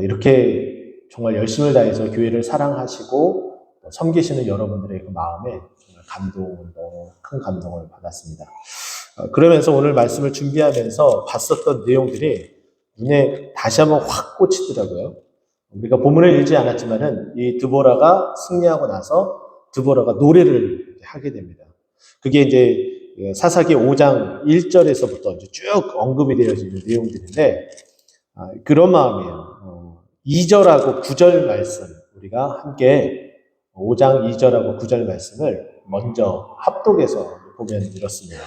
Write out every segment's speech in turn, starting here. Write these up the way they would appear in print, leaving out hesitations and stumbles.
이렇게 정말 열심을 다해서 교회를 사랑하시고 섬기시는 여러분들의 그 마음에 정말 너무 큰 감동을 받았습니다. 그러면서 오늘 말씀을 준비하면서 봤었던 내용들이 눈에 다시 한번 확 꽂히더라고요. 우리가 본문을 읽지 않았지만은 이 드보라가 승리하고 나서 드보라가 노래를 하게 됩니다. 그게 이제 사사기 5장 1절에서부터 쭉 언급이 되어지는 내용들인데, 그런 마음이에요. 2절하고 9절 말씀, 우리가 함께 5장 2절하고 9절 말씀을 먼저 합독해서 보면 이렇습니다.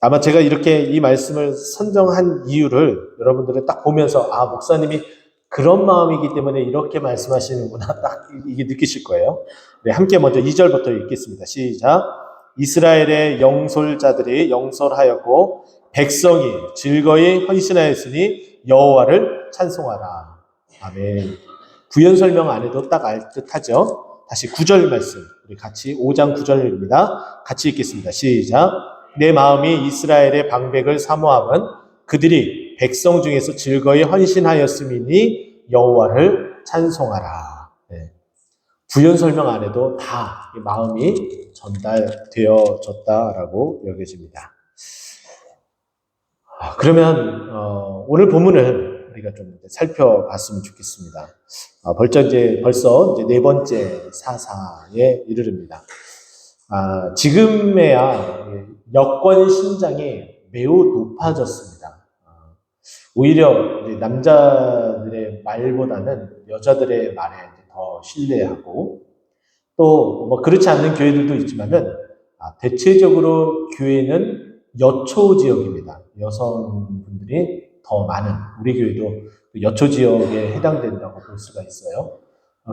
아마 제가 이렇게 이 말씀을 선정한 이유를 여러분들은 딱 보면서, 목사님이 그런 마음이기 때문에 이렇게 말씀하시는구나, 딱 이게 느끼실 거예요. 네, 함께 먼저 2절부터 읽겠습니다. 시작. 이스라엘의 영솔자들이 영솔하였고 백성이 즐거이 헌신하였으니 여호와를 찬송하라. 아멘. 부연 설명 안 해도 딱 알 듯하죠. 다시 9절 말씀, 우리 같이 5장 9절입니다. 같이 읽겠습니다. 시작. 내 마음이 이스라엘의 방백을 사모함은 그들이 백성 중에서 즐거이 헌신하였음이니 여호와를 찬송하라. 네. 부연 설명 안 해도 다 마음이 전달되어졌다라고 여겨집니다. 그러면 오늘 본문을 우리가 좀 살펴봤으면 좋겠습니다. 벌써 네 번째 사사에 이르릅니다. 지금에야 여권 신장이 매우 높아졌습니다. 오히려 남자들의 말보다는 여자들의 말에 더 신뢰하고, 또 뭐 그렇지 않는 교회들도 있지만은 대체적으로 교회는 여초 지역입니다. 여성분들이 더 많은, 우리 교회도 여초 지역에 해당된다고 볼 수가 있어요.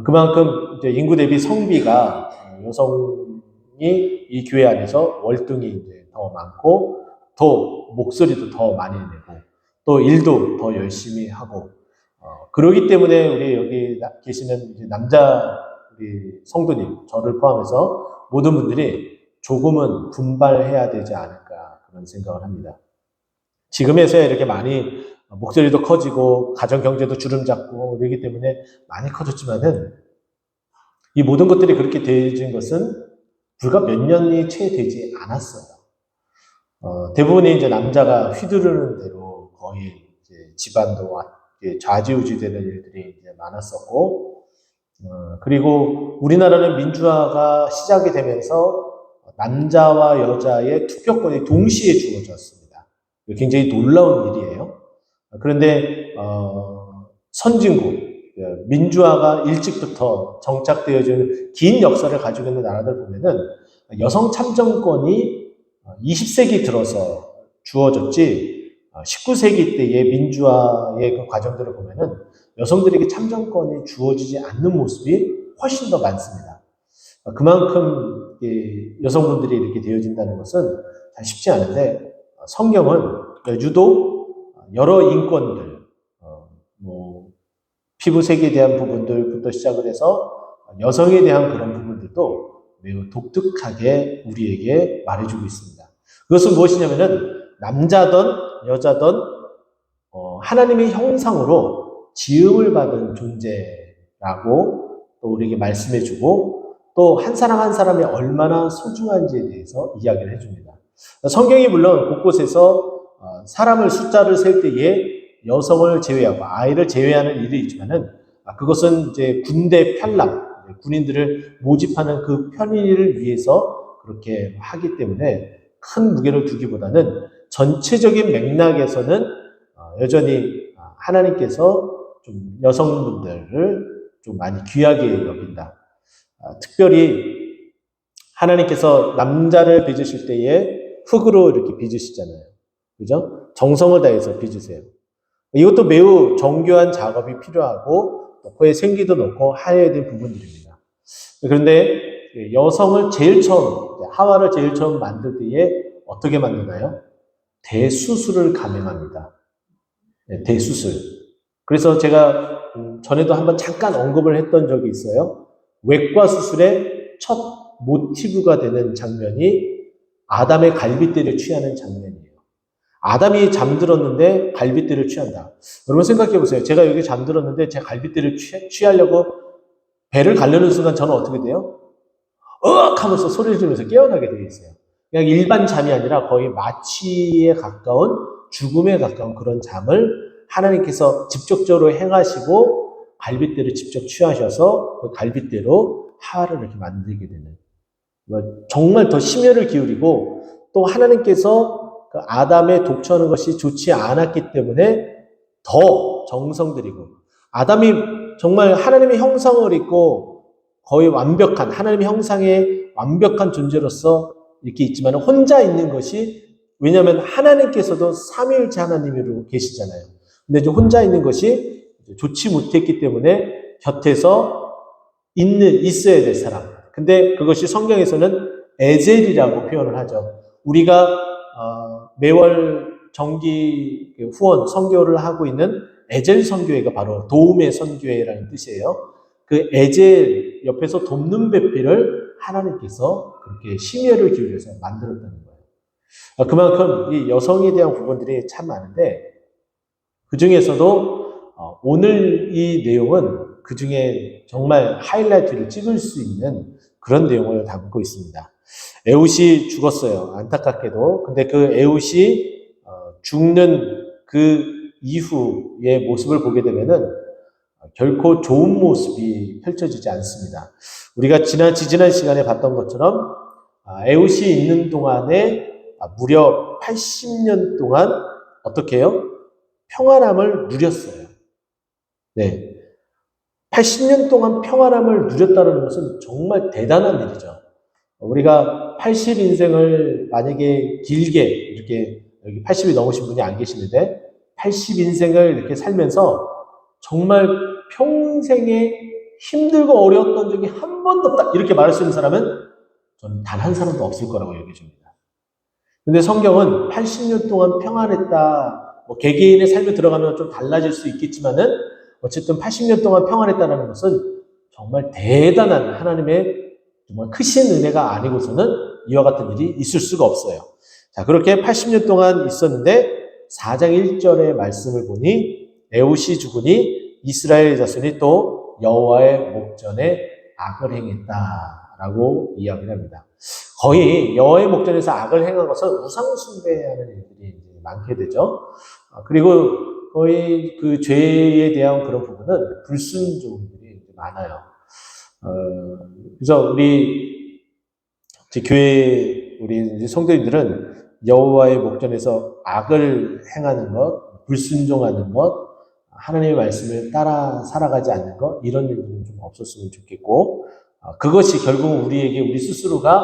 그만큼 이제 인구 대비 성비가 여성이 이 교회 안에서 월등히 이제 더 많고, 또 목소리도 더 많이 내고, 또 일도 더 열심히 하고, 그러기 때문에 우리 여기 계시는 이제 남자 우리 성도님, 저를 포함해서 모든 분들이 조금은 분발해야 되지 않을까, 그런 생각을 합니다. 지금에서야 이렇게 많이 목소리도 커지고 가정 경제도 주름 잡고 그러기 때문에 많이 커졌지만은, 이 모든 것들이 그렇게 되어진 것은 불과 몇 년이 채 되지 않았어요. 대부분이 이제 남자가 휘두르는 대로 거의 이제 집안도 좌지우지되는 일들이 이제 많았었고, 그리고 우리나라는 민주화가 시작이 되면서 남자와 여자의 투표권이 동시에 주어졌습니다. 굉장히 놀라운 일이에요. 그런데 선진국, 민주화가 일찍부터 정착되어지는 긴 역사를 가지고 있는 나라들 보면은 여성 참정권이 20세기 들어서 주어졌지, 19세기 때의 민주화의 그 과정들을 보면은 여성들에게 참정권이 주어지지 않는 모습이 훨씬 더 많습니다. 그만큼 여성분들이 이렇게 되어진다는 것은 참 쉽지 않은데, 성경은 유독 여러 인권들, 피부색에 대한 부분들부터 시작을 해서 여성에 대한 그런 부분들도 매우 독특하게 우리에게 말해주고 있습니다. 그것은 무엇이냐면은 남자든 여자든 하나님의 형상으로 지음을 받은 존재라고 또 우리에게 말씀해주고, 또 한 사람 한 사람이 얼마나 소중한지에 대해서 이야기를 해줍니다. 성경이 물론 곳곳에서 사람을 숫자를 셀 때에 여성을 제외하고 아이를 제외하는 일이 있지만은, 그것은 이제 군대 편람, 군인들을 모집하는 그 편의를 위해서 그렇게 하기 때문에 큰 무게를 두기보다는 전체적인 맥락에서는 여전히 하나님께서 좀 여성분들을 좀 많이 귀하게 여긴다. 특별히 하나님께서 남자를 빚으실 때에 흙으로 이렇게 빚으시잖아요. 그죠? 정성을 다해서 빚으세요. 이것도 매우 정교한 작업이 필요하고 코에 생기도 넣고 해야 될 부분들입니다. 그런데 여성을 제일 처음, 하와를 제일 처음 만들 때에 어떻게 만드나요? 대수술을 감행합니다. 대수술. 그래서 제가 전에도 한번 잠깐 언급을 했던 적이 있어요. 외과 수술의 첫 모티브가 되는 장면이 아담의 갈빗대를 취하는 장면이에요. 아담이 잠들었는데 갈빗대를 취한다. 여러분 생각해 보세요. 제가 여기 잠들었는데 제 갈빗대를 취하려고 배를 가르는 순간 저는 어떻게 돼요? 으악 하면서 소리를 지르면서 깨어나게 되어 있어요. 그냥 일반 잠이 아니라 거의 마취에 가까운, 죽음에 가까운 그런 잠을 하나님께서 직접적으로 행하시고 갈빗대를 직접 취하셔서 그 갈빗대로 하와를 이렇게 만들게 되는, 정말 더 심혈을 기울이고, 또 하나님께서 그 아담의 독처하는 것이 좋지 않았기 때문에 더 정성 들이고, 아담이 정말 하나님의 형상을 입고 거의 완벽한, 하나님의 형상의 완벽한 존재로서 이렇게 있지만 혼자 있는 것이, 왜냐하면 하나님께서도 삼위일체 하나님으로 계시잖아요. 근데 이제 혼자 있는 것이 좋지 못했기 때문에 곁에서 있어야 될 사람. 근데 그것이 성경에서는 에젤이라고 표현을 하죠. 우리가 매월 정기 후원 선교를 하고 있는 에젤 선교회가 바로 도움의 선교회라는 뜻이에요. 그 에젤 옆에서 돕는 배필을 하나님께서 그렇게 심혈을 기울여서 만들었다는 거예요. 그만큼 이 여성에 대한 부분들이 참 많은데, 그 중에서도 오늘 이 내용은 그 중에 정말 하이라이트를 찍을 수 있는 그런 내용을 담고 있습니다. 에훗이 죽었어요. 안타깝게도. 근데 그 에훗이 죽는 그 이후의 모습을 보게 되면은 결코 좋은 모습이 펼쳐지지 않습니다. 우리가 지난 시간에 봤던 것처럼 에훗이 있는 동안에 무려 80년 동안 어떻게 해요? 평안함을 누렸어요. 네. 80년 동안 평안함을 누렸다는 것은 정말 대단한 일이죠. 우리가 80인생을 만약에 길게 이렇게, 여기 80이 넘으신 분이 안 계시는데 80인생을 이렇게 살면서 정말 평생에 힘들고 어려웠던 적이 한 번도 없다, 이렇게 말할 수 있는 사람은 저는 단 한 사람도 없을 거라고 여겨집니다. 근데 성경은 80년 동안 평안했다, 개개인의 삶에 들어가면 좀 달라질 수 있겠지만은 어쨌든 80년 동안 평안했다는 것은 정말 대단한 하나님의 정말 크신 은혜가 아니고서는 이와 같은 일이 있을 수가 없어요. 자, 그렇게 80년 동안 있었는데 4장 1절의 말씀을 보니 에훗이 죽으니 이스라엘 자손이 또 여호와의 목전에 악을 행했다라고 이야기를 합니다. 거의 여호와의 목전에서 악을 행한 것은 우상 숭배하는 일들이 많게 되죠. 그리고 거의 그 죄에 대한 그런 부분은 불순종들이 많아요. 그래서 우리 교회 우리 성도님들은 여호와의 목전에서 악을 행하는 것, 불순종하는 것, 하나님의 말씀을 따라 살아가지 않는 것, 이런 일들은 좀 없었으면 좋겠고, 그것이 결국 우리에게 우리 스스로가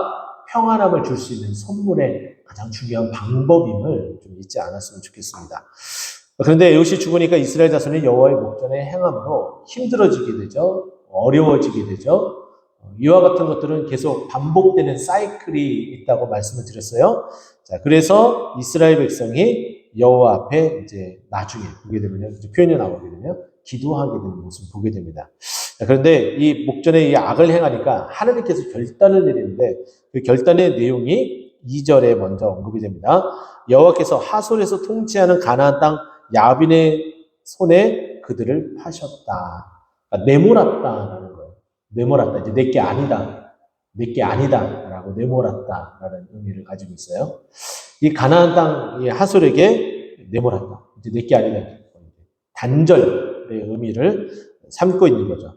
평안함을 줄 수 있는 선물의 가장 중요한 방법임을 좀 잊지 않았으면 좋겠습니다. 그런데 에훗이 죽으니까 이스라엘 자손이 여호와의 목전에 행함으로 힘들어지게 되죠. 어려워지게 되죠. 이와 같은 것들은 계속 반복되는 사이클이 있다고 말씀을 드렸어요. 자, 그래서 이스라엘 백성이 여호와 앞에 이제 나중에 보게 되면요, 이제 표현이 나오게 되면 기도하게 되는 모습을 보게 됩니다. 자, 그런데 이 목전에 이 악을 행하니까 하나님께서 결단을 내리는데 그 결단의 내용이 2절에 먼저 언급이 됩니다. 여호와께서 하솔에서 통치하는 가나안 땅 야빈의 손에 그들을 파셨다. 그러니까 내몰았다라는 거예요. 내몰았다. 이제 내게 아니다. 내게 아니다라고 내몰았다라는 의미를 가지고 있어요. 이 가나안 땅 하솔에게 내몰았다. 이제 내게 아니다. 단절의 의미를 삼고 있는 거죠.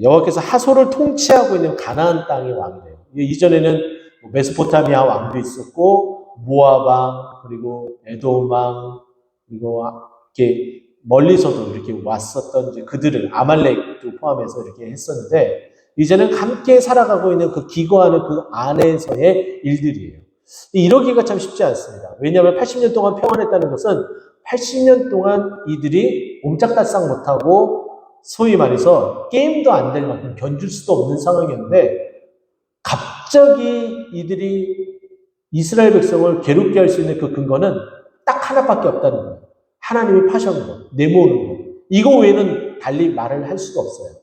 여호와께서 하솔을 통치하고 있는 가나안 땅의 왕이래요. 이전에는 메소포타미아 왕도 있었고 모압 왕, 그리고 에돔 왕, 그리고 이렇게 멀리서도 이렇게 왔었던 이제 그들을 아말렉도 포함해서 이렇게 했었는데, 이제는 함께 살아가고 있는 그 기거하는 그 안에서의 일들이에요. 이러기가 참 쉽지 않습니다. 왜냐하면 80년 동안 평안했다는 것은 80년 동안 이들이 옴짝달싹 못하고 소위 말해서 게임도 안 될 만큼 견줄 수도 없는 상황이었는데, 갑자기 이들이 이스라엘 백성을 괴롭게 할 수 있는 그 근거는 딱 하나밖에 없다는 거예요. 하나님이 파셨는 거, 내모으는 거. 이거 외에는 달리 말을 할 수가 없어요.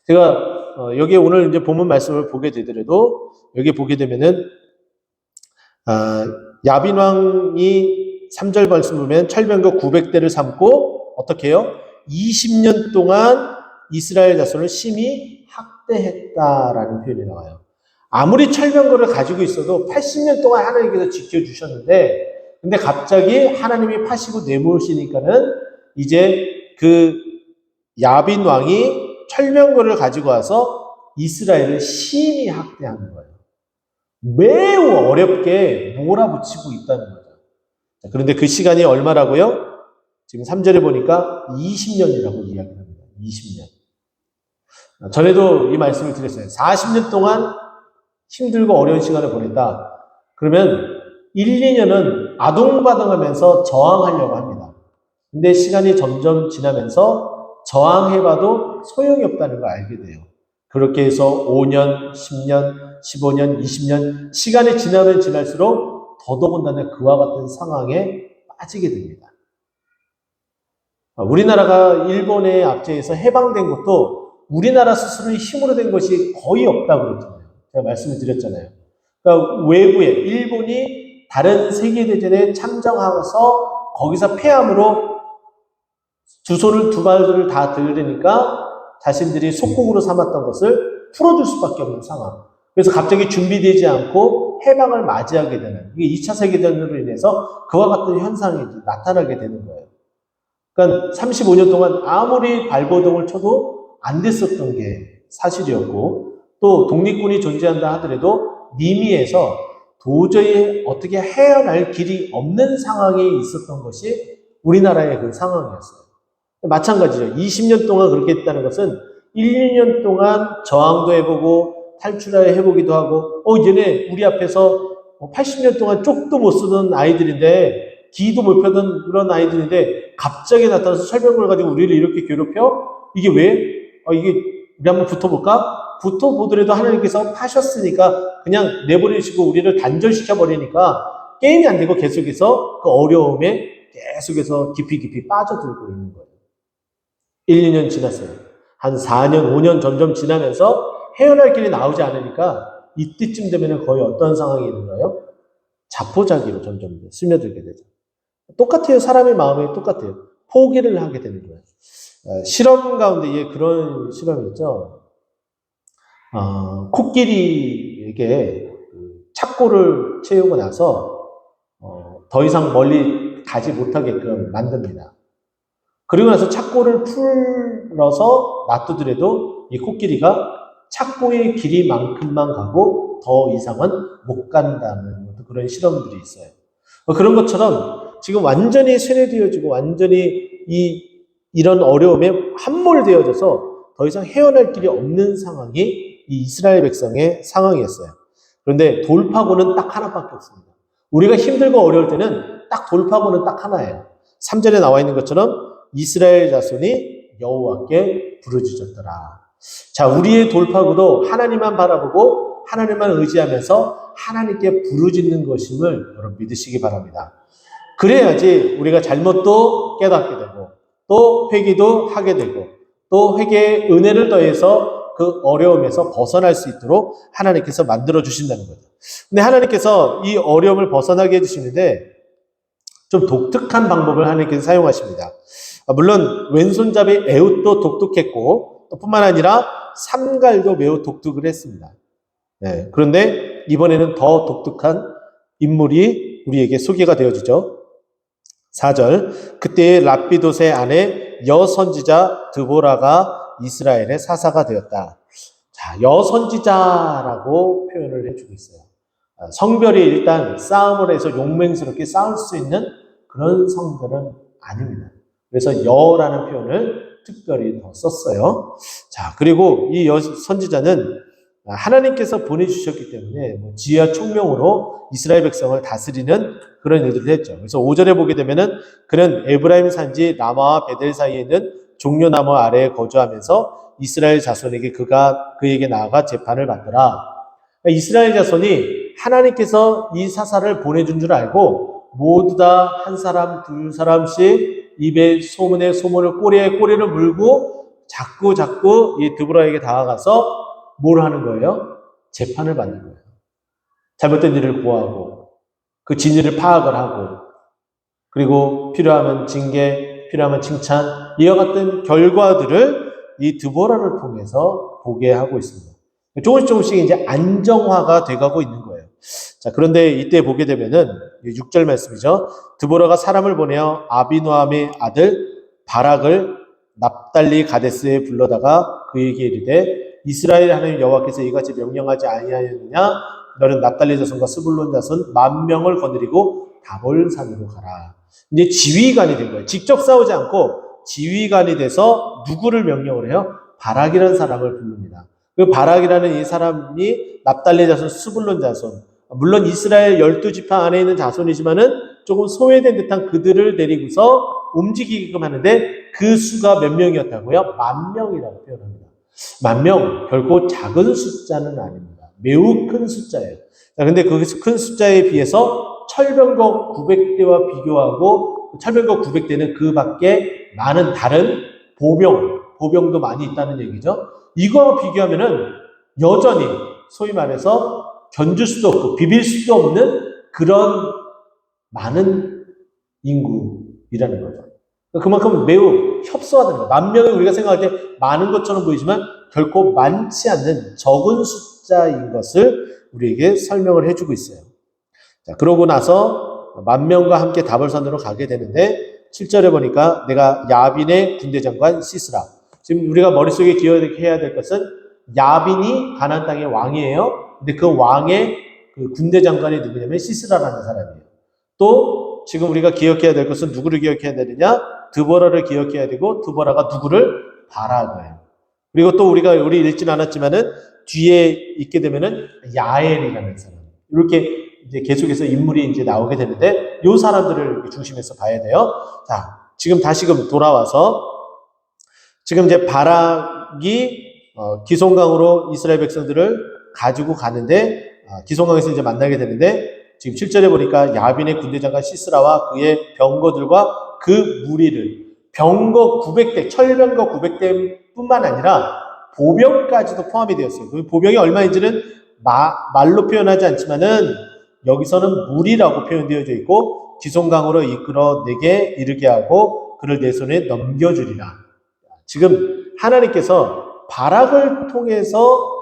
제가 여기 오늘 이제 본문 말씀을 보게 되더라도 여기 보게 되면은 야빈 왕이 3절 말씀 보면 철병거 900대를 삼고 어떻게 해요? 20년 동안 이스라엘 자손을 심히 학대했다라는 표현이 나와요. 아무리 철병거를 가지고 있어도 80년 동안 하나님께서 지켜주셨는데 근데 갑자기 하나님이 파시고 내모시니까는 이제 그 야빈 왕이 철병거를 가지고 와서 이스라엘을 심히 학대하는 거예요. 매우 어렵게 몰아붙이고 있다는 거죠. 그런데 그 시간이 얼마라고요? 지금 3절에 보니까 20년이라고 이야기합니다. 20년. 전에도 이 말씀을 드렸어요. 40년 동안 힘들고 어려운 시간을 보냈다. 그러면 1, 2년은 아둥바둥하면서 저항하려고 합니다. 근데 시간이 점점 지나면서 저항해봐도 소용이 없다는 걸 알게 돼요. 그렇게 해서 5년, 10년, 15년, 20년 시간이 지나면 지날수록 더더군다나 그와 같은 상황에 빠지게 됩니다. 우리나라가 일본에 압제해서 해방된 것도 우리나라 스스로의 힘으로 된 것이 거의 없다고 그랬잖아요. 제가 말씀을 드렸잖아요. 그러니까 외부에 일본이 다른 세계대전에 참전하면서 거기서 패함으로 두 발을 다 들으니까 자신들이 속국으로 삼았던 것을 풀어줄 수밖에 없는 상황. 그래서 갑자기 준비되지 않고 해방을 맞이하게 되는, 이게 2차 세계대전으로 인해서 그와 같은 현상이 나타나게 되는 거예요. 그러니까 35년 동안 아무리 발버둥을 쳐도 안 됐었던 게 사실이었고, 또 독립군이 존재한다 하더라도 미미에서 도저히 어떻게 헤어날 길이 없는 상황에 있었던 것이 우리나라의 그 상황이었어요. 마찬가지죠. 20년 동안 그렇게 했다는 것은 1, 2년 동안 저항도 해보고 탈출해보기도 하고 얘네 우리 앞에서 80년 동안 쪽도 못 쓰던 아이들인데 기도 못 펴던 그런 아이들인데 갑자기 나타나서 철병을 가지고 우리를 이렇게 괴롭혀? 이게 왜? 이게 우리 한번 붙어볼까? 붙어보더라도 하나님께서 파셨으니까 그냥 내버리시고 우리를 단절시켜버리니까 게임이 안 되고 계속해서 그 어려움에 계속해서 깊이 빠져들고 있는 거예요. 1, 2년 지났어요. 한 4년, 5년 점점 지나면서 헤어날 길이 나오지 않으니까 이때쯤 되면 거의 어떤 상황이 있는가요? 자포자기로 점점 스며들게 되죠. 똑같아요. 사람의 마음이 똑같아요. 포기를 하게 되는 거예요. 실험 가운데 그런 실험이 있죠. 코끼리에게 착고를 채우고 나서 더 이상 멀리 가지 못하게끔 만듭니다. 그리고 나서 착고를 풀어서 놔두더라도 이 코끼리가 착고의 길이만큼만 가고 더 이상은 못 간다는 그런 실험들이 있어요. 그런 것처럼 지금 완전히 쇠뇌되어지고 완전히 이런 어려움에 함몰되어져서 더 이상 헤어날 길이 없는 상황이 이 이스라엘 백성의 상황이었어요. 그런데 돌파구는 딱 하나밖에 없습니다. 우리가 힘들고 어려울 때는 딱 돌파구는 딱 하나예요. 3절에 나와 있는 것처럼 이스라엘 자손이 여호와께 부르짖었더라. 자, 우리의 돌파구도 하나님만 바라보고 하나님만 의지하면서 하나님께 부르짖는 것임을 여러분 믿으시기 바랍니다. 그래야지 우리가 잘못도 깨닫게 되고 또 회개도 하게 되고 또 회개의 은혜를 더해서 그 어려움에서 벗어날 수 있도록 하나님께서 만들어 주신다는 거죠. 근데 하나님께서 이 어려움을 벗어나게 해주시는데 좀 독특한 방법을 하나님께서 사용하십니다. 물론 왼손잡이 에훗도 독특했고 또 뿐만 아니라 삼갈도 매우 독특을 했습니다. 그런데 이번에는 더 독특한 인물이 우리에게 소개가 되어지죠. 4절, 그때의 랍비돗의 아내 여선지자 드보라가 이스라엘의 사사가 되었다. 자, 여선지자라고 표현을 해주고 있어요. 성별이 일단 싸움을 해서 용맹스럽게 싸울 수 있는 그런 성별은 아닙니다. 그래서 여라는 표현을 특별히 더 썼어요. 자, 그리고 이 여선지자는 하나님께서 보내주셨기 때문에 지혜와 총명으로 이스라엘 백성을 다스리는 그런 일들을 했죠. 그래서 5절에 보게 되면은 그는 에브라임 산지 라마와 베델 사이에 있는 종려나무 아래에 거주하면서 이스라엘 자손에게 그에게 나아가 재판을 받더라. 그러니까 이스라엘 자손이 하나님께서 이 사사를 보내준 줄 알고 모두 다 한 사람, 두 사람씩 입에 소문을 꼬리에 꼬리를 물고 자꾸 이 드보라에게 다가가서 뭘 하는 거예요? 재판을 받는 거예요. 잘못된 일을 고하고 그 진위를 파악을 하고 그리고 필요하면 징계, 필요하면 칭찬, 이와 같은 결과들을 이 드보라를 통해서 보게 하고 있습니다. 조금씩 이제 안정화가 돼가고 있는 거예요. 자, 그런데 이때 보게 되면은 6절 말씀이죠. 드보라가 사람을 보내어 아비노함의 아들 바락을 납달리 가데스에 불러다가 그에게 이르되 이스라엘 하나님 여호와께서 이같이 명령하지 아니하였느냐? 너는 납달리 자손과 스불론 자손 10,000명을 거느리고 다볼산으로 가라. 이제 지휘관이 된 거예요. 직접 싸우지 않고 지휘관이 돼서 누구를 명령을 해요? 바락이라는 사람을 부릅니다. 그 바락이라는 이 사람이 납달리 자손, 스불론 자손, 물론 이스라엘 12지파 안에 있는 자손이지만은 조금 소외된 듯한 그들을 데리고서 움직이게끔 하는데 그 수가 몇 명이었다고요? 10,000명이라고 표현합니다. 10,000명, 결코 작은 숫자는 아닙니다. 매우 큰 숫자예요. 자, 근데 그 큰 숫자에 비해서 철병거 900대와 비교하고 철병거 900대는 그 밖에 많은 다른 보병도 많이 있다는 얘기죠. 이거와 비교하면은 여전히 소위 말해서 견줄 수도 없고 비빌 수도 없는 그런 많은 인구이라는 거죠. 그만큼 매우 협소하다는 거예요. 10,000명이 우리가 생각할 때 많은 것처럼 보이지만 결코 많지 않는 적은 숫자인 것을 우리에게 설명을 해주고 있어요. 자, 그러고 나서 10,000명과 함께 다볼산으로 가게 되는데 7절에 보니까 내가 야빈의 군대장관 시스라. 지금 우리가 머릿속에 기억해야 될 것은 야빈이 가나안 땅의 왕이에요. 근데 그 왕의 그 군대장관이 누구냐면 시스라라는 사람이에요. 또 지금 우리가 기억해야 될 것은 누구를 기억해야 되느냐? 드보라를 기억해야 되고 드보라가 누구를? 바락을. 그리고 또 우리 읽진 않았지만은 뒤에 있게 되면은 야엘이라는 사람. 이렇게 이제 계속해서 인물이 이제 나오게 되는데 이 사람들을 중심에서 봐야 돼요. 자, 지금 다시금 돌아와서 지금 이제 바락이 기송강으로 이스라엘 백성들을 가지고 가는데 기송강에서 이제 만나게 되는데 지금 7절에 보니까 야빈의 군대장관 시스라와 그의 병거들과 그 무리를 병거 900대, 철병거 900대 뿐만 아니라 보병까지도 포함이 되었어요. 그 보병이 얼마인지는 말로 표현하지 않지만은 여기서는 무리라고 표현되어져 있고 기송강으로 이끌어 내게 이르게 하고 그를 내 손에 넘겨주리라. 지금 하나님께서 바락을 통해서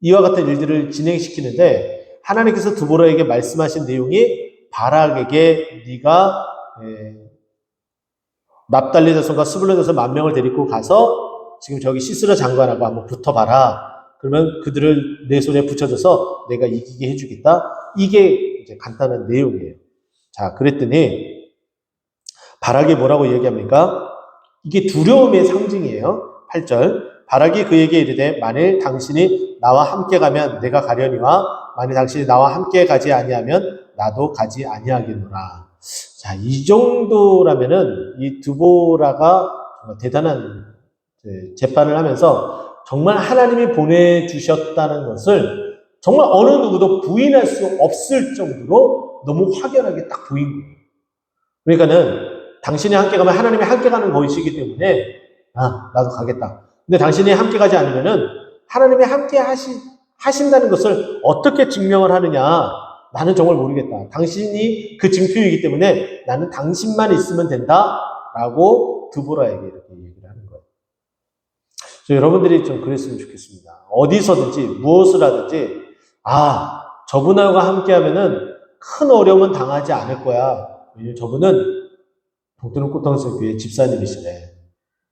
이와 같은 일들을 진행시키는데 하나님께서 드보라에게 말씀하신 내용이 바락에게 네가 납달리 자손과 스불론 자손 10,000명을 데리고 가서 지금 저기 시스라 장관하고 한번 붙어봐라. 그러면 그들을 내 손에 붙여줘서 내가 이기게 해주겠다. 이게 이제 간단한 내용이에요. 자, 그랬더니 바락이 뭐라고 얘기합니까? 이게 두려움의 상징이에요. 8절. 바락이 그에게 이르되 만일 당신이 나와 함께 가면 내가 가려니와 만일 당신이 나와 함께 가지 아니하면 나도 가지 아니하겠노라. 자, 이 정도라면은 이 드보라가 대단한 재판을 하면서 정말 하나님이 보내주셨다는 것을 정말 어느 누구도 부인할 수 없을 정도로 너무 확연하게 딱 보인 거예요. 그러니까는 당신이 함께 가면 하나님이 함께 가는 것이기 때문에 나도 가겠다. 근데 당신이 함께 가지 않으면은 하나님이 함께 하신다는 것을 어떻게 증명을 하느냐? 나는 정말 모르겠다. 당신이 그 증표이기 때문에 나는 당신만 있으면 된다라고 드보라에게 이렇게 얘기를 하는 거예요. 여러분들이 좀 그랬으면 좋겠습니다. 어디서든지 무엇을 하든지 저분하고 함께 하면은 큰 어려움은 당하지 않을 거야. 왜냐면 저분은 동토는 꽃동산교회 집사님이시래.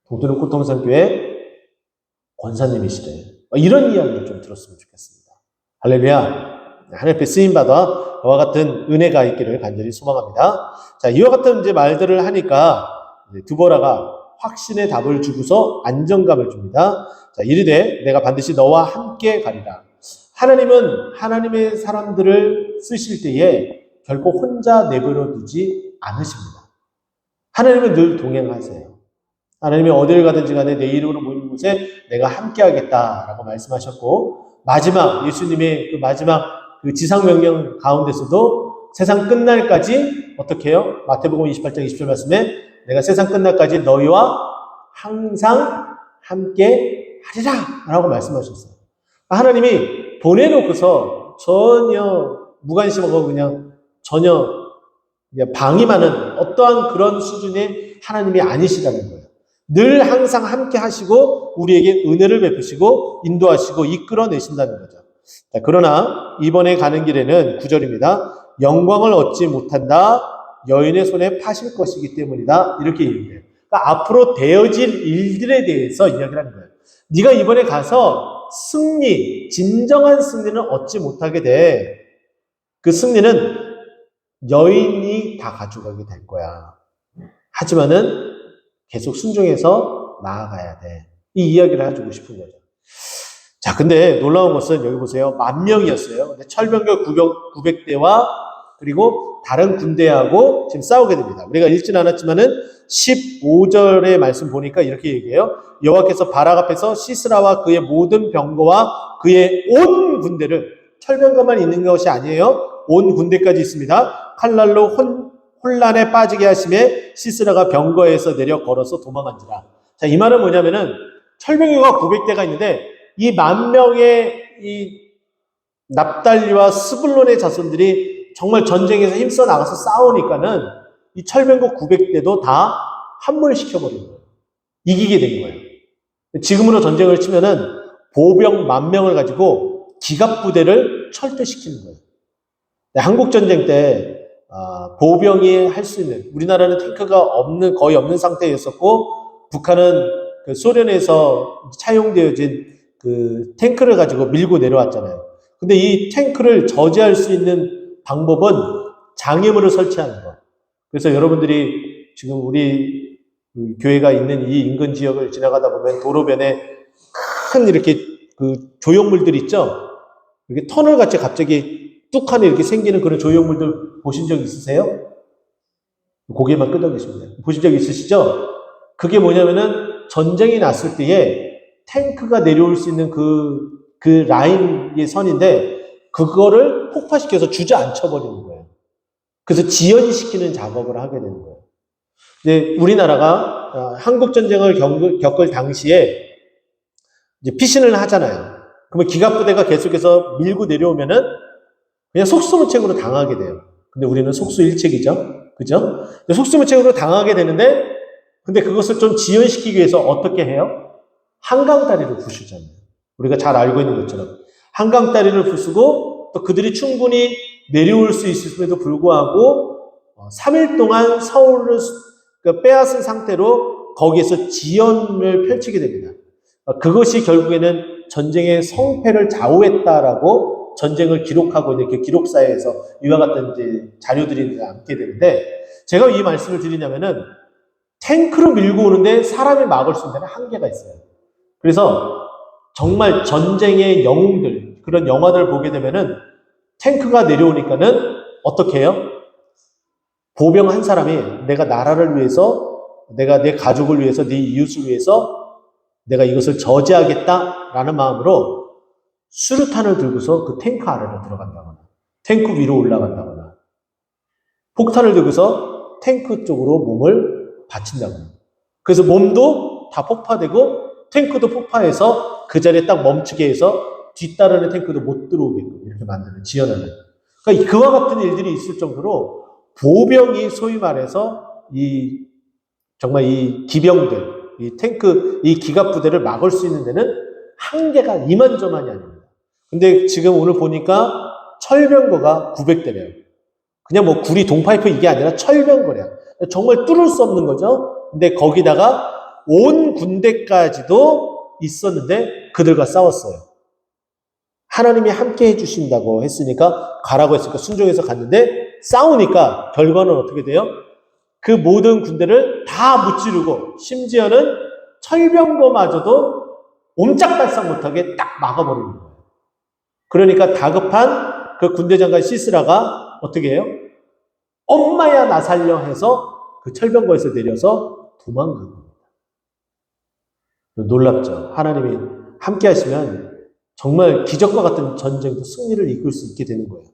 동토는 꽃동산교회 권사님이시래. 이런 이야기를 좀 들었으면 좋겠습니다. 할렐루야. 하나님 앞에 쓰임받아 그와 같은 은혜가 있기를 간절히 소망합니다. 자, 이와 같은 이제 말들을 하니까 드보라가 확신의 답을 주고서 안정감을 줍니다. 자, 이르되 내가 반드시 너와 함께 가리라. 하나님은 하나님의 사람들을 쓰실 때에 결코 혼자 내버려 두지 않으십니다. 하나님은 늘 동행하세요. 하나님이 어디를 가든지 간에 내 이름으로 모이는 곳에 내가 함께 하겠다라고 말씀하셨고 예수님의 그 마지막 그 지상명령 가운데서도 세상 끝날까지 어떻게 해요? 마태복음 28장 20절 말씀에 내가 세상 끝날까지 너희와 항상 함께 하리라 라고 말씀하셨어요. 하나님이 보내놓고서 전혀 무관심하고 그냥 전혀 방임하는 어떠한 그런 수준의 하나님이 아니시다는 거예요. 늘 항상 함께 하시고 우리에게 은혜를 베푸시고 인도하시고 이끌어내신다는 거죠. 자, 그러나 이번에 가는 길에는 9절입니다. 영광을 얻지 못한다. 여인의 손에 파실 것이기 때문이다. 이렇게 얘기해요. 그러니까 앞으로 되어질 일들에 대해서 이야기를 하는 거예요. 네가 이번에 가서 승리, 진정한 승리는 얻지 못하게 돼. 그 승리는 여인이 다 가져가게 될 거야. 하지만은 계속 순종해서 나아가야 돼. 이 이야기를 해주고 싶은 거죠. 자, 근데 놀라운 것은 여기 보세요. 10,000명이었어요. 근데 철병거 900대와 그리고 다른 군대하고 지금 싸우게 됩니다. 우리가 읽진 않았지만은 15절의 말씀 보니까 이렇게 얘기해요. 여호와께서 바락 앞에서 시스라와 그의 모든 병거와 그의 온 군대를, 철병거만 있는 것이 아니에요. 온 군대까지 있습니다. 칼날로 혼란에 빠지게 하심에 시스라가 병거에서 내려 걸어서 도망간지라. 자, 이 말은 뭐냐면은 철병거가 900대가 있는데 이 10,000명의 이 납달리와 스불론의 자손들이 정말 전쟁에서 힘써 나가서 싸우니까는 이 철병거 900대도 다 함몰시켜버린 거예요. 이기게 된 거예요. 지금으로 전쟁을 치면은 보병 10,000명을 가지고 기갑부대를 철퇴시키는 거예요. 한국전쟁 때 보병이 할 수 있는, 우리나라는 탱크가 거의 없는 상태였었고 북한은 그 소련에서 차용되어진 그 탱크를 가지고 밀고 내려왔잖아요. 근데 이 탱크를 저지할 수 있는 방법은 장애물을 설치하는 거. 그래서 여러분들이 지금 우리 교회가 있는 이 인근 지역을 지나가다 보면 도로변에 큰 이렇게 그 조형물들 있죠? 이렇게 터널 같이 갑자기 뚝하니 이렇게 생기는 그런 조형물들 보신 적 있으세요? 고개만 끄덕이시면 돼요. 보신 적 있으시죠? 그게 뭐냐면은 전쟁이 났을 때에 탱크가 내려올 수 있는 그 라인의 선인데 그거를 폭파시켜서 주저앉혀버리는 거예요. 그래서 지연시키는 작업을 하게 되는 거예요. 근데 우리나라가 한국전쟁을 겪을 당시에 이제 피신을 하잖아요. 그러면 기갑부대가 계속해서 밀고 내려오면은 그냥 속수무책으로 당하게 돼요. 근데 우리는 속수일책이죠. 그죠? 속수무책으로 당하게 되는데 근데 그것을 좀 지연시키기 위해서 어떻게 해요? 한강다리를 부수잖아요. 우리가 잘 알고 있는 것처럼. 한강다리를 부수고 또 그들이 충분히 내려올 수 있음에도 불구하고 3일 동안 서울을 빼앗은 상태로 거기에서 지연을 펼치게 됩니다. 그것이 결국에는 전쟁의 성패를 좌우했다라고 전쟁을 기록하고 있는 그 기록사에서 이와 같은 이제 자료들이 남게 되는데 제가 이 말씀을 드리냐면은 탱크로 밀고 오는데 사람이 막을 수 있는 한계가 있어요. 그래서 정말 전쟁의 영웅들, 그런 영화들을 보게 되면은 탱크가 내려오니까는 어떻게 해요? 보병 한 사람이 내가 나라를 위해서, 내가 내 가족을 위해서, 네 이웃을 위해서 내가 이것을 저지하겠다라는 마음으로 수류탄을 들고서 그 탱크 아래로 들어간다거나 탱크 위로 올라간다거나 폭탄을 들고서 탱크 쪽으로 몸을 받친다거나 그래서 몸도 다 폭파되고 탱크도 폭파해서 그 자리에 딱 멈추게 해서 뒤따르는 탱크도 못 들어오게끔 이렇게 만드는, 지연하는. 그러니까 그와 같은 일들이 있을 정도로 보병이 소위 말해서 정말 이 기병들, 이 탱크, 이 기갑부대를 막을 수 있는 데는 한계가 이만저만이 아닙니다. 근데 지금 오늘 보니까 철병거가 900대래요. 그냥 뭐 구리 동파이프 이게 아니라 철병거래요. 정말 뚫을 수 없는 거죠. 근데 거기다가 온 군대까지도 있었는데 그들과 싸웠어요. 하나님이 함께 해주신다고 했으니까 가라고 했으니까 순종해서 갔는데 싸우니까 결과는 어떻게 돼요? 그 모든 군대를 다 무찌르고 심지어는 철병거마저도 옴짝달싹 못하게 딱 막아버리는 거예요. 그러니까 다급한 그 군대 장관 시스라가 어떻게 해요? 엄마야 나 살려 해서 그 철병거에서 내려서 도망간 겁니다. 놀랍죠. 하나님이 함께 하시면 정말 기적과 같은 전쟁도 승리를 이끌 수 있게 되는 거예요.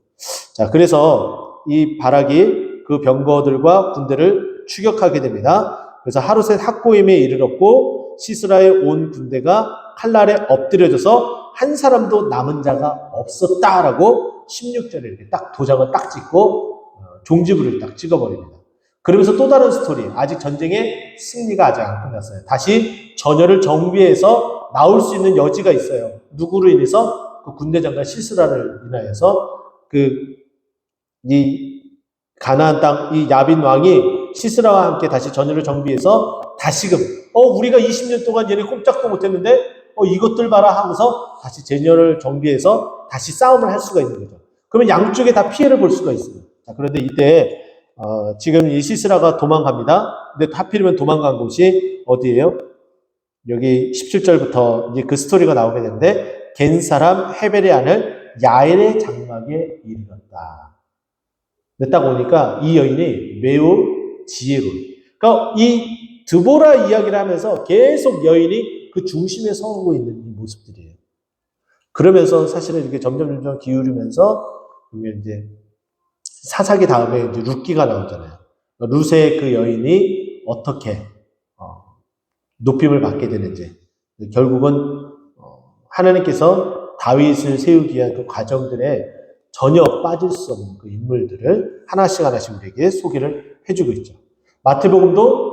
자, 그래서 이 바락이 그 병거들과 군대를 추격하게 됩니다. 그래서 하루셋 학고임에 이르렀고 시스라의 온 군대가 칼날에 엎드려져서 한 사람도 남은 자가 없었다라고 16절에 이렇게 딱 도장을 딱 찍고 종지부를 딱 찍어버립니다. 그러면서 또 다른 스토리, 아직 전쟁의 승리가 아직 안 끝났어요. 다시 전열을 정비해서 나올 수 있는 여지가 있어요. 누구로 인해서? 그 군대 장관 시스라를 인하여서 이 가나안 땅, 이 야빈 왕이 시스라와 함께 다시 전열을 정비해서 다시금 우리가 20년 동안 얘네 꼼짝도 못했는데 이것들 봐라 하고서 다시 전열을 정비해서 다시 싸움을 할 수가 있는 거죠. 그러면 양쪽에 다 피해를 볼 수가 있어요. 자, 그런데 이때 지금 이 시스라가 도망갑니다. 근데 하필이면 도망간 곳이 어디예요? 여기 17절부터 이제 그 스토리가 나오게 되는데 겐 사람 헤벨의 아들 야엘의 장막에 이르렀다. 근데 딱 오니까 이 여인이 매우 지혜로워. 그러니까 이 드보라 이야기를 하면서 계속 여인이 그 중심에 서고 있는 이 모습들이에요. 그러면서 사실은 이렇게 점점 기울이면서 이제 사사기 다음에 이제 룻기가 나오잖아요. 룻의 그 여인이 어떻게 높임을 받게 되는지, 결국은 하나님께서 다윗을 세우기 위한 그 과정들에 전혀 빠질 수 없는 그 인물들을 하나씩 우리에게 소개를 해주고 있죠. 마태복음도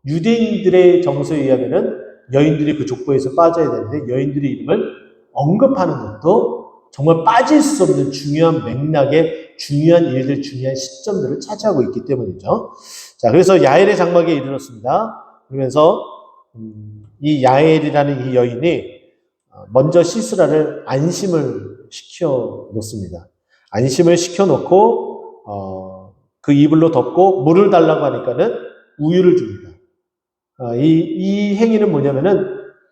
유대인들의 정서에 의하면은 여인들이 그 족보에서 빠져야 되는데 여인들의 이름을 언급하는 것도 정말 빠질 수 없는 중요한 맥락의 중요한 일들, 중요한 시점들을 차지하고 있기 때문이죠. 자, 그래서 야엘의 장막에 이르렀습니다. 그러면서 이 야엘이라는 이 여인이 먼저 시스라를 안심을 시켜 놓습니다. 안심을 시켜 놓고 그 이불로 덮고 물을 달라고 하니까는 우유를 줍니다. 이 행위는 뭐냐면은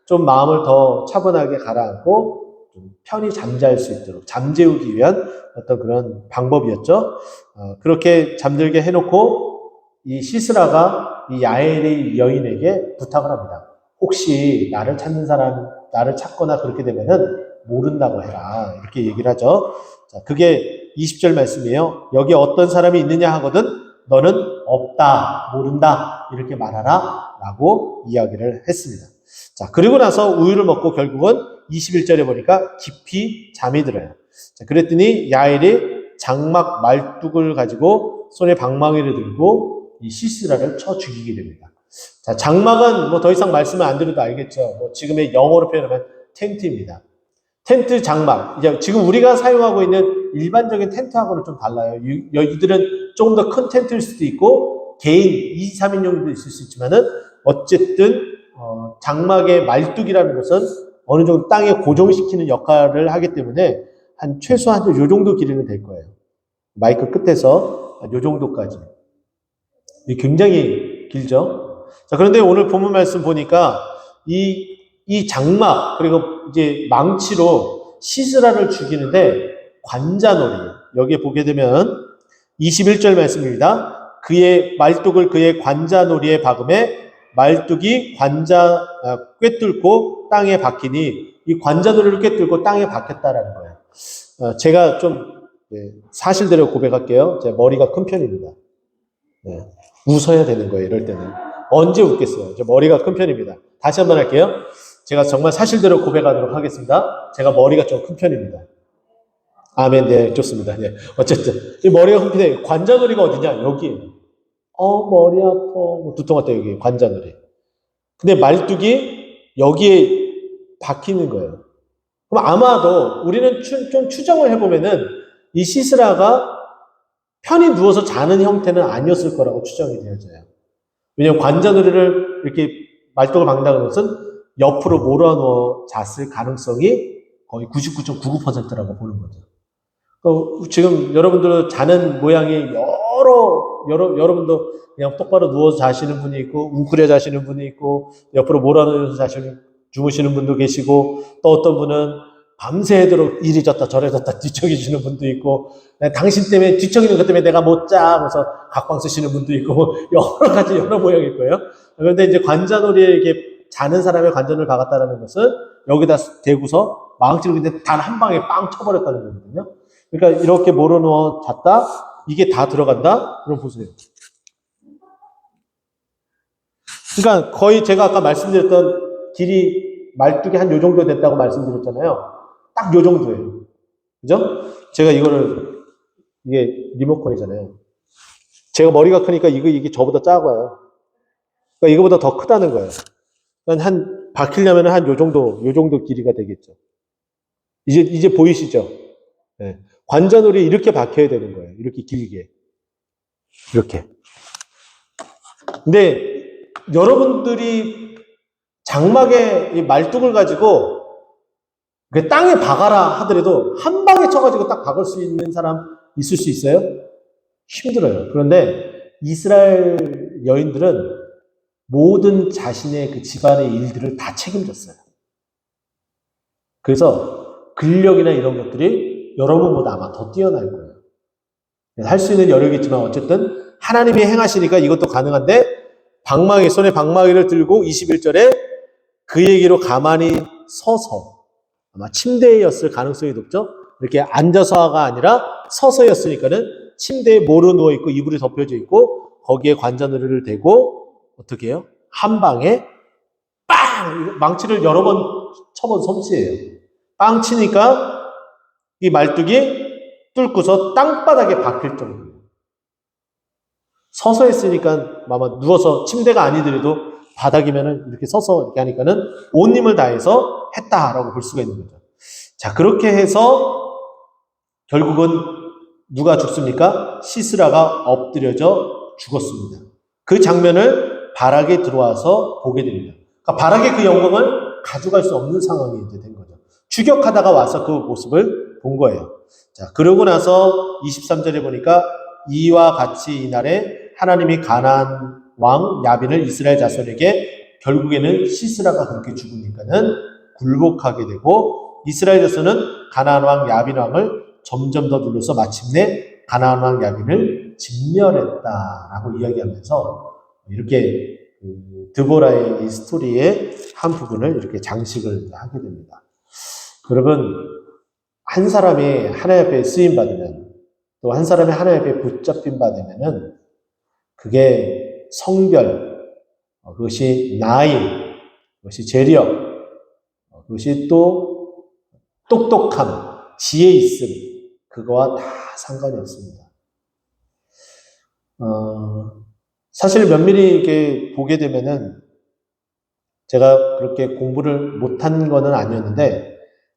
좀 마음을 더 차분하게 가라앉고 좀 편히 잠잘 수 있도록 잠재우기 위한 어떤 그런 방법이었죠. 그렇게 잠들게 해놓고 이 시스라가 이 야엘의 여인에게 부탁을 합니다. 혹시 나를 찾는 사람, 나를 찾거나 그렇게 되면은 모른다고 해라. 이렇게 얘기를 하죠. 자, 그게 20절 말씀이에요. 여기 어떤 사람이 있느냐 하거든 너는 없다, 모른다 이렇게 말하라 라고 이야기를 했습니다. 자, 그리고 나서 우유를 먹고 결국은 21절에 보니까 깊이 잠이 들어요. 자, 그랬더니 야엘이 장막 말뚝을 가지고 손에 방망이를 들고 이 시스라를 쳐 죽이게 됩니다. 자, 장막은 뭐 더 이상 말씀을 안 드려도 알겠죠. 뭐 지금의 영어로 표현하면 텐트입니다. 텐트 장막. 이제 지금 우리가 사용하고 있는 일반적인 텐트하고는 좀 달라요. 이들은 조금 더 큰 텐트일 수도 있고 개인 2, 3인용도 있을 수 있지만은 어쨌든 장막의 말뚝이라는 것은 어느 정도 땅에 고정시키는 역할을 하기 때문에 한 최소한 요 정도 길이는 될 거예요. 마이크 끝에서 요 정도까지. 굉장히 길죠. 자, 그런데 오늘 본문 말씀 보니까 이 장막 그리고 이제 망치로 시스라를 죽이는데 관자놀이. 여기에 보게 되면 21절 말씀입니다. 그의 말뚝을 그의 관자놀이에 박음에 말뚝이 꿰뚫고 땅에 박히니 이 관자놀이를 꿰뚫고 땅에 박혔다라는 거예요. 제가 좀 사실대로 고백할게요. 제 머리가 큰 편입니다. 웃어야 되는 거예요. 이럴 때는. 언제 웃겠어요? 제 머리가 큰 편입니다. 다시 한번 할게요. 제가 정말 사실대로 고백하도록 하겠습니다. 제가 머리가 좀 큰 편입니다. 아멘. 네, 좋습니다. 네. 어쨌든 이 머리가 큰 편이에요. 관자놀이가 어디냐? 여기에요. 머리 아파. 두통 왔다 여기 관자놀이. 근데 말뚝이 여기에 박히는 거예요. 그럼 아마도 우리는 좀 추정을 해보면은 이 시스라가 편히 누워서 자는 형태는 아니었을 거라고 추정이 되어져요. 왜냐하면 관자놀이를 이렇게 말뚝을 박는다는 것은 옆으로 몰아누워 잤을 가능성이 거의 99.99%라고 보는 거죠. 지금 여러분들 자는 모양이 여러분도 그냥 똑바로 누워서 자시는 분이 있고, 웅크려 자시는 분이 있고, 옆으로 몰아누워서 주무시는 분도 계시고, 또 어떤 분은 밤새도록 이리 졌다 저리 졌다 뒤척이시는 분도 있고, 당신 때문에 뒤척이는 것 때문에 내가 못 자 하면서 각방 쓰시는 분도 있고, 여러 가지 여러 모양일 거예요. 그런데 이제 관자놀이에게 자는 사람의 관자놀이를 박았다는 것은 여기다 대고서 망치로 그냥 단 한 방에 빵 쳐버렸다는 거거든요. 그러니까 이렇게 몰아누워 잤다, 이게 다 들어간다? 그럼 보세요. 그러니까 거의 제가 아까 말씀드렸던 길이 말뚝이 한 요 정도 됐다고 말씀드렸잖아요. 딱 요 정도예요. 그죠? 제가 이게 리모컨이잖아요. 제가 머리가 크니까 이게 저보다 작아요. 그러니까 이거보다 더 크다는 거예요. 그러니까 박히려면 요 정도 길이가 되겠죠. 이제 보이시죠? 네. 관자놀이 이렇게 박혀야 되는 거예요. 이렇게 길게. 이렇게. 근데 여러분들이 장막에 이 말뚝을 가지고 땅에 박아라 하더라도 한 방에 쳐가지고 딱 박을 수 있는 사람 있을 수 있어요? 힘들어요. 그런데 이스라엘 여인들은 모든 자신의 그 집안의 일들을 다 책임졌어요. 그래서 근력이나 이런 것들이 여러분보다 아마 더 뛰어날 거예요. 할 수 있는 여력이 있지만 어쨌든 하나님이 행하시니까 이것도 가능한데 손에 방망이를 들고 21절에 그에게로 가만히 서서 아마 침대였을 가능성이 높죠. 이렇게 앉아서가 아니라 서서였으니까는 침대에 모로 누워 있고 이불이 덮여져 있고 거기에 관자놀이를 대고 어떻게 해요? 한 방에 빵! 망치를 여러 번 쳐본 솜씨예요. 빵 치니까 이 말뚝이 뚫고서 땅바닥에 박힐 정도예요. 서서 했으니까 아마 누워서 침대가 아니더라도 바닥이면은 이렇게 서서 이렇게 하니까는 온 힘을 다해서 했다라고 볼 수가 있는 거죠. 자, 그렇게 해서 결국은 누가 죽습니까? 시스라가 엎드려져 죽었습니다. 그 장면을 바락에 들어와서 보게 됩니다. 그러니까 바락의 그 영광을 가져갈 수 없는 상황이 이제 된 거죠. 추격하다가 와서 그 모습을 본 거예요. 자, 그러고 나서 23절에 보니까 이와 같이 이날에 하나님이 가나안 왕 야빈을 이스라엘 자손에게 결국에는 시스라가 그렇게 죽으니까는 굴복하게 되고 이스라엘 자손은 가나안 왕 야빈 왕을 점점 더 눌러서 마침내 가나안 왕 야빈을 진멸했다라고 이야기하면서 이렇게 드보라의 이 스토리의 한 부분을 이렇게 장식을 하게 됩니다. 여러분, 한 사람이 하나님 앞에 쓰임 받으면 또 한 사람이 하나님 앞에 붙잡힘 받으면은 그게 성별, 그것이 나이, 그것이 재력, 그것이 또 똑똑함, 지혜 있음, 그거와 다 상관이 없습니다. 사실 면밀히 이렇게 보게 되면은 제가 그렇게 공부를 못한 거는 아니었는데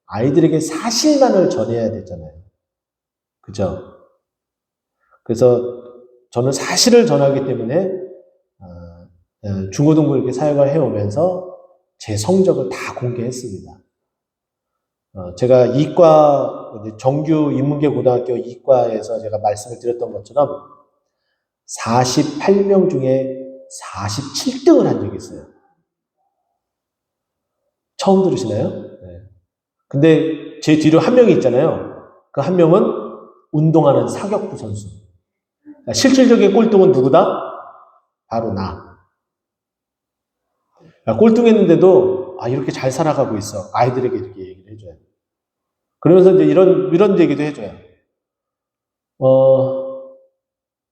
아이들에게 사실만을 전해야 되잖아요. 그죠? 그래서 저는 사실을 전하기 때문에 중고등부 이렇게 사역을 해오면서 제 성적을 다 공개했습니다. 제가 이과, 정규 인문계 고등학교 이과에서 제가 말씀을 드렸던 것처럼 48명 중에 47등을 한 적이 있어요. 처음 들으시나요? 네. 근데 제 뒤로 한 명이 있잖아요. 그 한 명은 운동하는 사격부 선수. 실질적인 꼴등은 누구다? 바로 나. 꼴등했는데도 이렇게 잘 살아가고 있어. 아이들에게 이렇게 얘기를 해줘요. 그러면서 이제 이런 얘기도 해줘요.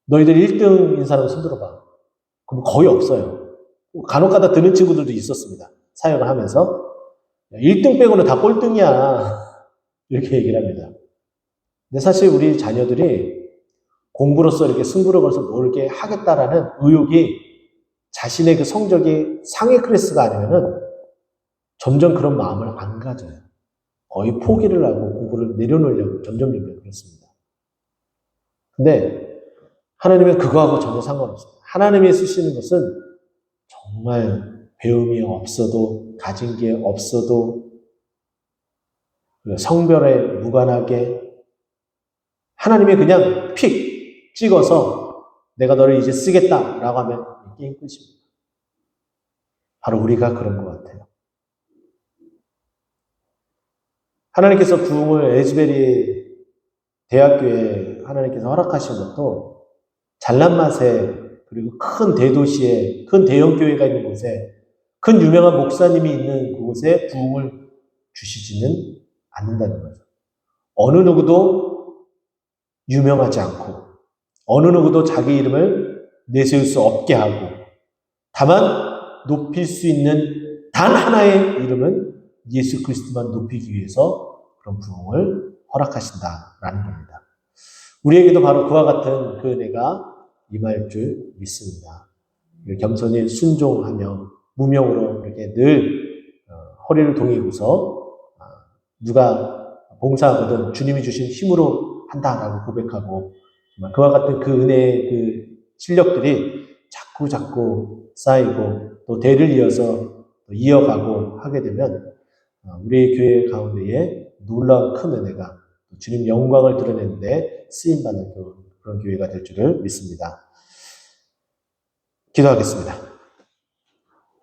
너희들 1등인 사람 손 들어봐. 그럼 거의 없어요. 간혹가다 드는 친구들도 있었습니다. 사역을 하면서 1등 빼고는 다 꼴등이야. 이렇게 얘기를 합니다. 근데 사실 우리 자녀들이 공부로서 이렇게 승부를 걸어서 뭘 이렇게 하겠다라는 의욕이 자신의 그 성적이 상위 클래스가 아니면은 점점 그런 마음을 안 가져요. 거의 포기를 하고 공부를 내려놓으려고 점점 그렇습니다. 근데 하나님은 그거하고 전혀 상관없습니다. 하나님이 쓰시는 것은 정말 배움이 없어도 가진 게 없어도 성별에 무관하게 하나님이 그냥 픽 찍어서 내가 너를 이제 쓰겠다라고 하면 게임 끝입니다. 바로 우리가 그런 것 같아요. 하나님께서 부흥을 에즈베리 대학교에 하나님께서 허락하신 것도 잘난 맛에 그리고 큰 대도시에 큰 대형 교회가 있는 곳에 큰 유명한 목사님이 있는 그곳에 부흥을 주시지는 않는다는 거죠. 어느 누구도 유명하지 않고 어느 누구도 자기 이름을 내세울 수 없게 하고 다만 높일 수 있는 단 하나의 이름은 예수 그리스도만 높이기 위해서 그런 부흥을 허락하신다라는 겁니다. 우리에게도 바로 그와 같은 그 은혜가 임할 줄 믿습니다. 겸손히 순종하며 무명으로 이렇게 늘 허리를 동이고서 누가 봉사하거든 주님이 주신 힘으로 한다라고 고백하고 그와 같은 그 은혜의 그 실력들이 자꾸 쌓이고 또 대를 이어서 이어가고 하게 되면 우리 교회 가운데에 놀라운 큰 은혜가 주님 영광을 드러내는데 쓰임받는 그런 교회가 될 줄을 믿습니다. 기도하겠습니다.